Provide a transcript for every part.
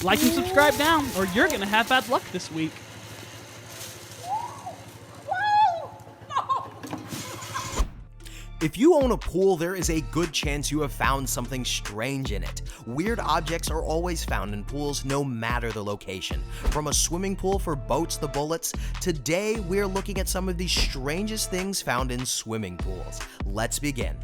Like and subscribe now, or you're gonna have bad luck this week. If you own a pool, there is a good chance you have found something strange in it. Weird objects are always found in pools, no matter the location. From a swimming pool for boats to bullets, today we're looking at some of the strangest things found in swimming pools. Let's begin.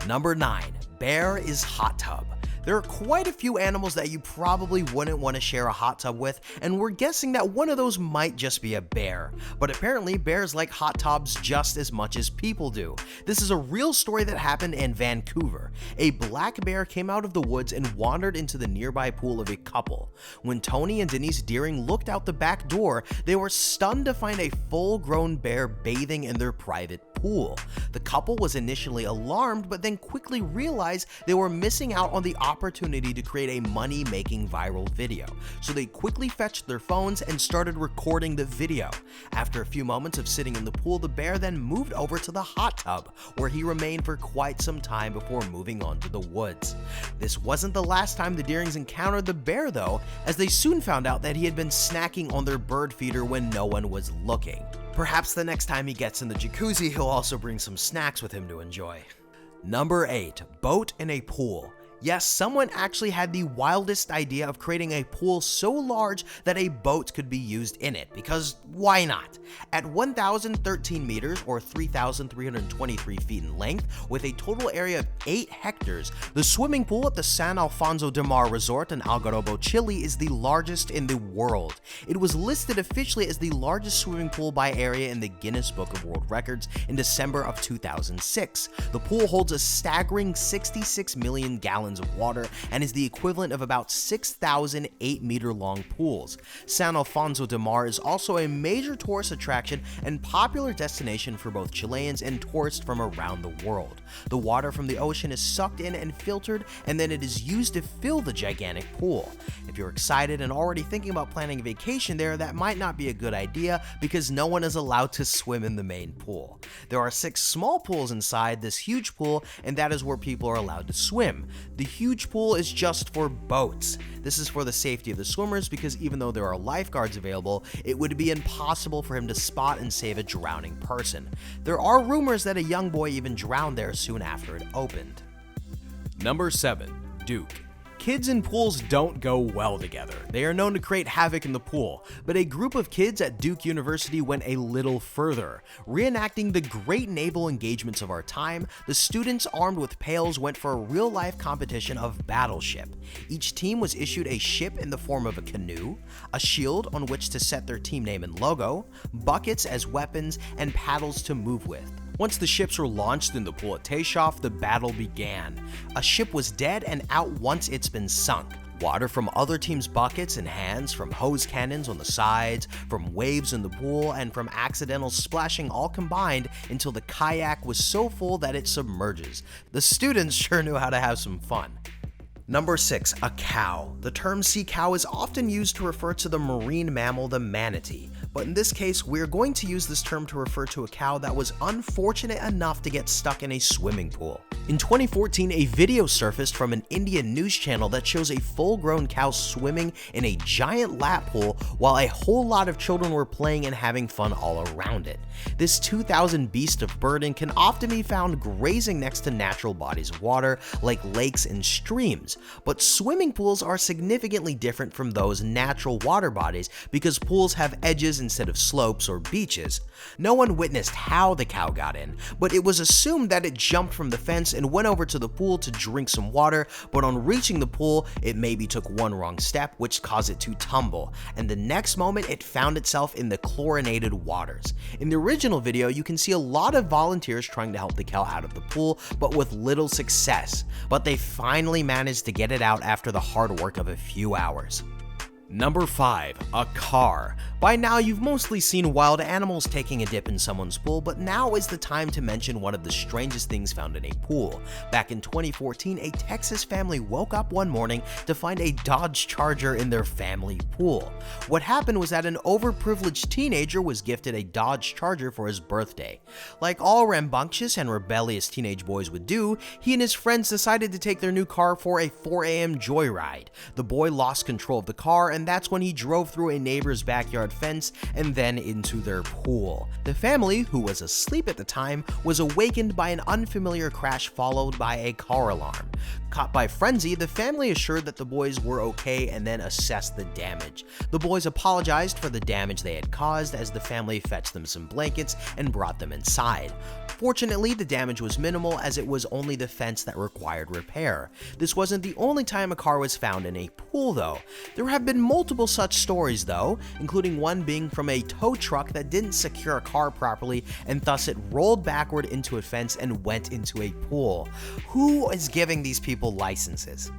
Number 9. Bear is hot tub. There are quite a few animals that you probably wouldn't want to share a hot tub with, and we're guessing that one of those might just be a bear. But apparently bears like hot tubs just as much as people do. This is a real story that happened in Vancouver. A black bear came out of the woods and wandered into the nearby pool of a couple. When Tony and Denise Dearing looked out the back door, they were stunned to find a full-grown bear bathing in their private pool. The couple was initially alarmed, but then quickly realized they were missing out on the opportunity to create a money-making viral video. So they quickly fetched their phones and started recording the video. After a few moments of sitting in the pool, the bear then moved over to the hot tub, where he remained for quite some time before moving on to the woods. This wasn't the last time the Dearings encountered the bear though, as they soon found out that he had been snacking on their bird feeder when no one was looking. Perhaps the next time he gets in the jacuzzi, he'll also bring some snacks with him to enjoy. Number 8. Boat in a pool. Yes, someone actually had the wildest idea of creating a pool so large that a boat could be used in it, because why not? At 1,013 meters or 3,323 feet in length, with a total area of 8 hectares, the swimming pool at the San Alfonso de Mar Resort in Algarrobo, Chile is the largest in the world. It was listed officially as the largest swimming pool by area in the Guinness Book of World Records in December of 2006. The pool holds a staggering 66 million gallons of water and is the equivalent of about 6,000 8-meter long pools. San Alfonso de Mar is also a major tourist attraction and popular destination for both Chileans and tourists from around the world. The water from the ocean is sucked in and filtered, and then it is used to fill the gigantic pool. If you're excited and already thinking about planning a vacation there, that might not be a good idea because no one is allowed to swim in the main pool. There are 6 small pools inside this huge pool, and that is where people are allowed to swim. The huge pool is just for boats. This is for the safety of the swimmers because even though there are lifeguards available, it would be impossible for him to spot and save a drowning person. There are rumors that a young boy even drowned there soon after it opened. Number 7. Duke. Kids in pools don't go well together. They are known to create havoc in the pool, but a group of kids at Duke University went a little further. Reenacting the great naval engagements of our time, the students armed with pails went for a real-life competition of battleship. Each team was issued a ship in the form of a canoe, a shield on which to set their team name and logo, buckets as weapons, and paddles to move with. Once the ships were launched in the pool at Takeoff, the battle began. A ship was dead and out once it's been sunk. Water from other teams' buckets and hands, from hose cannons on the sides, from waves in the pool, and from accidental splashing all combined until the kayak was so full that it submerges. The students sure knew how to have some fun. Number 6. A cow. The term sea cow is often used to refer to the marine mammal, the manatee. But in this case, we're going to use this term to refer to a cow that was unfortunate enough to get stuck in a swimming pool. In 2014, a video surfaced from an Indian news channel that shows a full-grown cow swimming in a giant lap pool while a whole lot of children were playing and having fun all around it. This 2,000 beast of burden can often be found grazing next to natural bodies of water like lakes and streams, but swimming pools are significantly different from those natural water bodies because pools have edges instead of slopes or beaches. No one witnessed how the cow got in, but it was assumed that it jumped from the fence and went over to the pool to drink some water, but on reaching the pool, it maybe took one wrong step, which caused it to tumble, and the next moment it found itself in the chlorinated waters. In the original video, you can see a lot of volunteers trying to help the cow out of the pool, but with little success, but they finally managed to get it out after the hard work of a few hours. Number 5. A car. By now, you've mostly seen wild animals taking a dip in someone's pool, but now is the time to mention one of the strangest things found in a pool. Back in 2014, a Texas family woke up one morning to find a Dodge Charger in their family pool. What happened was that an overprivileged teenager was gifted a Dodge Charger for his birthday. Like all rambunctious and rebellious teenage boys would do, he and his friends decided to take their new car for a 4 a.m. joyride. The boy lost control of the car, and that's when he drove through a neighbor's backyard fence and then into their pool. The family, who was asleep at the time, was awakened by an unfamiliar crash followed by a car alarm. Caught by frenzy, the family assured that the boys were okay and then assessed the damage. The boys apologized for the damage they had caused as the family fetched them some blankets and brought them inside. Fortunately, the damage was minimal as it was only the fence that required repair. This wasn't the only time a car was found in a pool though. There have been multiple such stories though, including one being from a tow truck that didn't secure a car properly and thus it rolled backward into a fence and went into a pool. Who is giving these people licenses?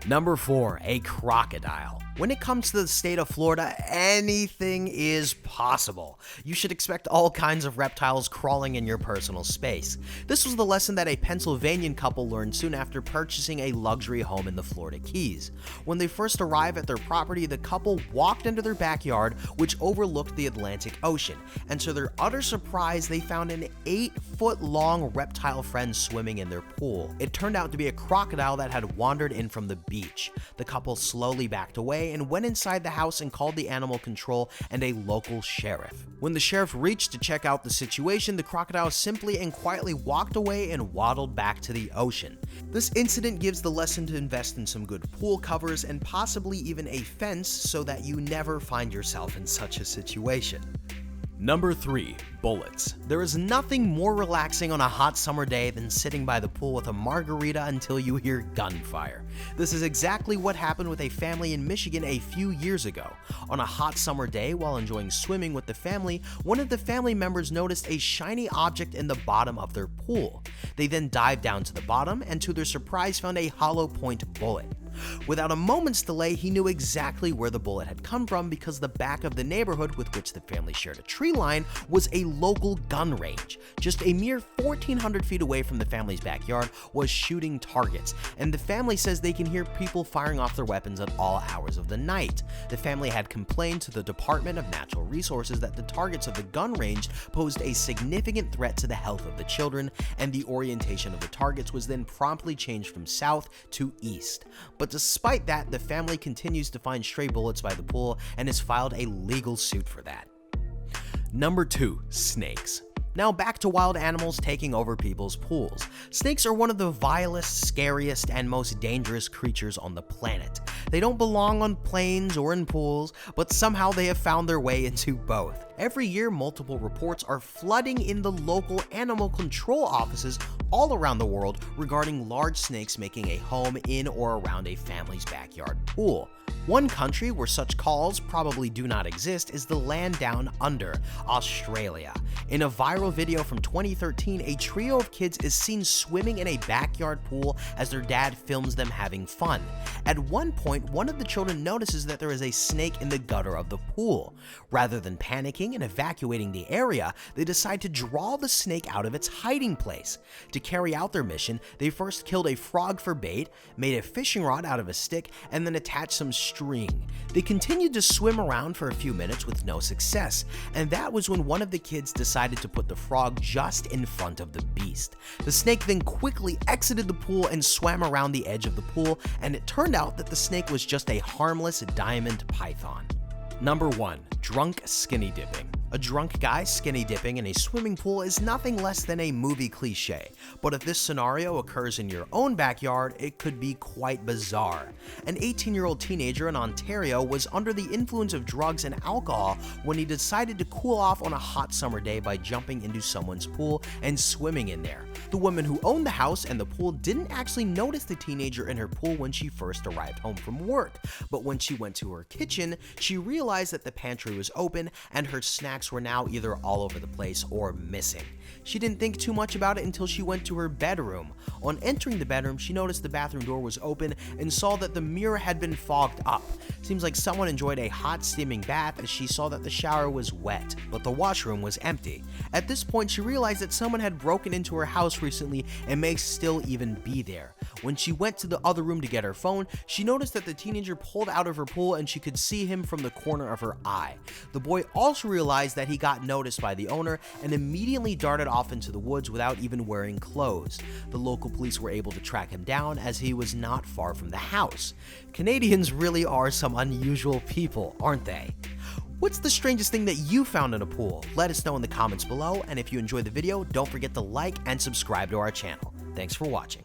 Number 4. A crocodile. When it comes to the state of Florida, anything is possible. You should expect all kinds of reptiles crawling in your personal space. This was the lesson that a Pennsylvanian couple learned soon after purchasing a luxury home in the Florida Keys. When they first arrived at their property, the couple walked into their backyard, which overlooked the Atlantic Ocean, and to their utter surprise, they found an 8-foot-long reptile friend swimming in their pool. It turned out to be a crocodile that had wandered in from the beach. The couple slowly backed away and went inside the house and called the animal control and a local sheriff. When the sheriff reached to check out the situation, the crocodile simply and quietly walked away and waddled back to the ocean. This incident gives the lesson to invest in some good pool covers and possibly even a fence so that you never find yourself in such a situation. Number 3. Bullets. There is nothing more relaxing on a hot summer day than sitting by the pool with a margarita until you hear gunfire. This is exactly what happened with a family in Michigan a few years ago. On a hot summer day, while enjoying swimming with the family, one of the family members noticed a shiny object in the bottom of their pool. They then dived down to the bottom and to their surprise found a hollow point bullet. Without a moment's delay, he knew exactly where the bullet had come from because the back of the neighborhood with which the family shared a tree line was a local gun range. Just a mere 1,400 feet away from the family's backyard was shooting targets, and the family says they can hear people firing off their weapons at all hours of the night. The family had complained to the Department of Natural Resources that the targets of the gun range posed a significant threat to the health of the children, and the orientation of the targets was then promptly changed from south to east. But despite that, the family continues to find stray bullets by the pool and has filed a legal suit for that. Number 2. Snakes. Now back to wild animals taking over people's pools. Snakes are one of the vilest, scariest, and most dangerous creatures on the planet. They don't belong on planes or in pools, but somehow they have found their way into both. Every year, multiple reports are flooding in the local animal control offices all around the world regarding large snakes making a home in or around a family's backyard pool. One country where such calls probably do not exist is the land down under, Australia. In a viral video from 2013, a trio of kids is seen swimming in a backyard pool as their dad films them having fun. At one point, one of the children notices that there is a snake in the gutter of the pool. Rather than panicking and evacuating the area, they decide to draw the snake out of its hiding place. To carry out their mission, they first killed a frog for bait, made a fishing rod out of a stick, and then attached some string. They continued to swim around for a few minutes with no success, and that was when one of the kids decided to put the frog just in front of the beast. The snake then quickly exited the pool and swam around the edge of the pool, and it turned out that the snake was just a harmless diamond python. Number 1. Drunk skinny dipping. A drunk guy skinny dipping in a swimming pool is nothing less than a movie cliche, but if this scenario occurs in your own backyard, it could be quite bizarre. An 18-year-old teenager in Ontario was under the influence of drugs and alcohol when he decided to cool off on a hot summer day by jumping into someone's pool and swimming in there. The woman who owned the house and the pool didn't actually notice the teenager in her pool when she first arrived home from work, but when she went to her kitchen, she realized that the pantry was open and her snacks snacks were now either all over the place or missing. She didn't think too much about it until she went to her bedroom. On entering the bedroom, she noticed the bathroom door was open and saw that the mirror had been fogged up. Seems like someone enjoyed a hot steaming bath as she saw that the shower was wet, but the washroom was empty. At this point, she realized that someone had broken into her house recently and may still even be there. When she went to the other room to get her phone, she noticed that the teenager pulled out of her pool and she could see him from the corner of her eye. The boy also realized that he got noticed by the owner and immediately darted off into the woods without even wearing clothes. The local police were able to track him down as he was not far from the house. Canadians really are some unusual people, aren't they? What's the strangest thing that you found in a pool? Let us know in the comments below, and if you enjoyed the video, don't forget to like and subscribe to our channel. Thanks for watching.